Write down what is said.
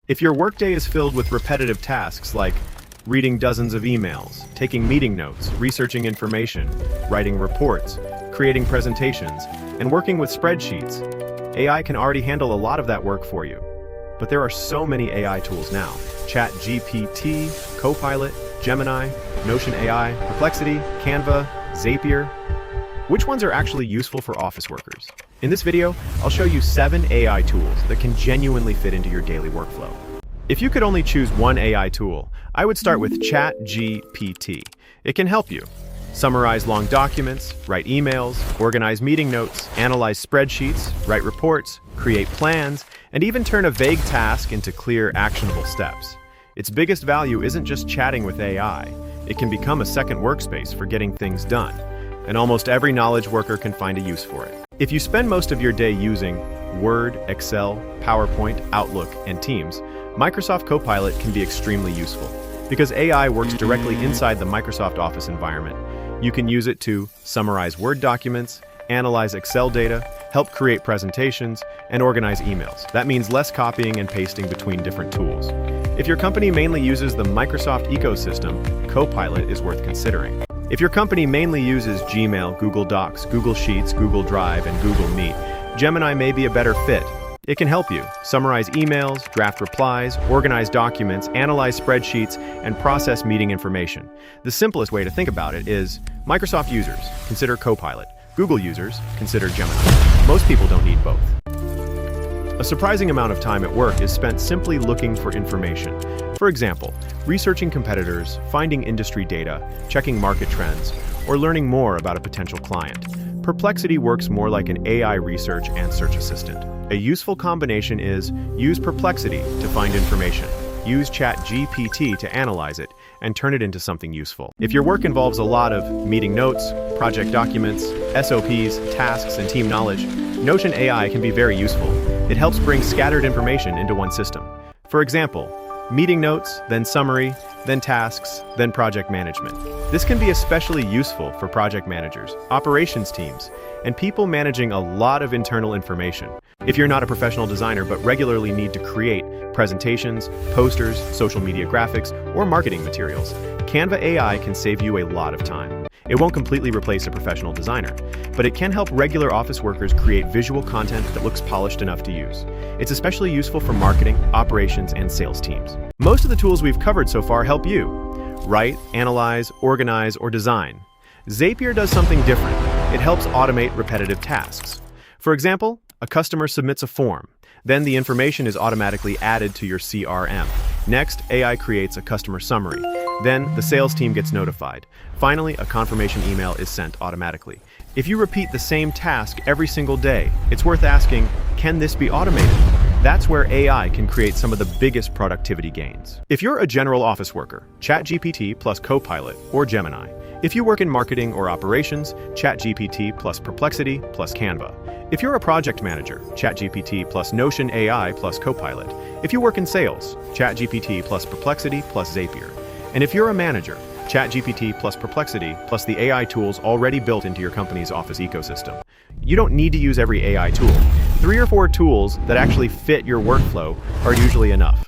If your workday is filled with repetitive tasks like reading dozens of emails, taking meeting notes, researching information, writing reports, creating presentations, and working with spreadsheets, AI can already handle a lot of that work for you. But there are so many AI tools now. ChatGPT, Copilot, Gemini, Notion AI, Perplexity, Canva, Zapier. Which ones are actually useful for office workers? In this video, I'll show you 7 AI tools that can genuinely fit into your daily workflow. If you could only choose one AI tool, I would start with ChatGPT. It can help you summarize long documents, write emails, organize meeting notes, analyze spreadsheets, write reports, create plans, and even turn a vague task into clear, actionable steps. Its biggest value isn't just chatting with AI. It can become a second workspace for getting things done, and almost every knowledge worker can find a use for it. If you spend most of your day using Word, Excel, PowerPoint, Outlook, and Teams, Microsoft Copilot can be extremely useful. Because AI works directly inside the Microsoft Office environment, you can use it to summarize Word documents, analyze Excel data, help create presentations, and organize emails. That means less copying and pasting between different tools. If your company mainly uses the Microsoft ecosystem, Copilot is worth considering. If your company mainly uses Gmail, Google Docs, Google Sheets, Google Drive, and Google Meet, Gemini may be a better fit. It can help you summarize emails, draft replies, organize documents, analyze spreadsheets, and process meeting information. The simplest way to think about it is Microsoft users, consider Copilot. Google users, consider Gemini. Most people don't need both. A surprising amount of time at work is spent simply looking for information. For example, researching competitors, finding industry data, checking market trends, or learning more about a potential client. Perplexity works more like an AI research and search assistant. A useful combination is use Perplexity to find information, use ChatGPT to analyze it, and turn it into something useful. If your work involves a lot of meeting notes, project documents, SOPs, tasks, and team knowledge, Notion AI can be very useful. It helps bring scattered information into one system. For example, meeting notes, then summary, then tasks, then project management. This can be especially useful for project managers, operations teams, and people managing a lot of internal information. If you're not a professional designer but regularly need to create presentations, posters, social media graphics, or marketing materials, Canva AI can save you a lot of time. It won't completely replace a professional designer, but it can help regular office workers create visual content that looks polished enough to use. It's especially useful for marketing, operations, and sales teams. Most of the tools we've covered so far help you write, analyze, organize, or design. Zapier does something different. It helps automate repetitive tasks. For example, a customer submits a form. Then the information is automatically added to your CRM. Next, AI creates a customer summary. Then the sales team gets notified. Finally, a confirmation email is sent automatically. If you repeat the same task every single day, it's worth asking, can this be automated? That's where AI can create some of the biggest productivity gains. If you're a general office worker, ChatGPT plus Copilot or Gemini. If you work in marketing or operations, ChatGPT plus Perplexity plus Canva. If you're a project manager, ChatGPT plus Notion AI plus Copilot. If you work in sales, ChatGPT plus Perplexity plus Zapier. And if you're a manager, ChatGPT plus Perplexity plus the AI tools already built into your company's office ecosystem. You don't need to use every AI tool. 3 or 4 tools that actually fit your workflow are usually enough.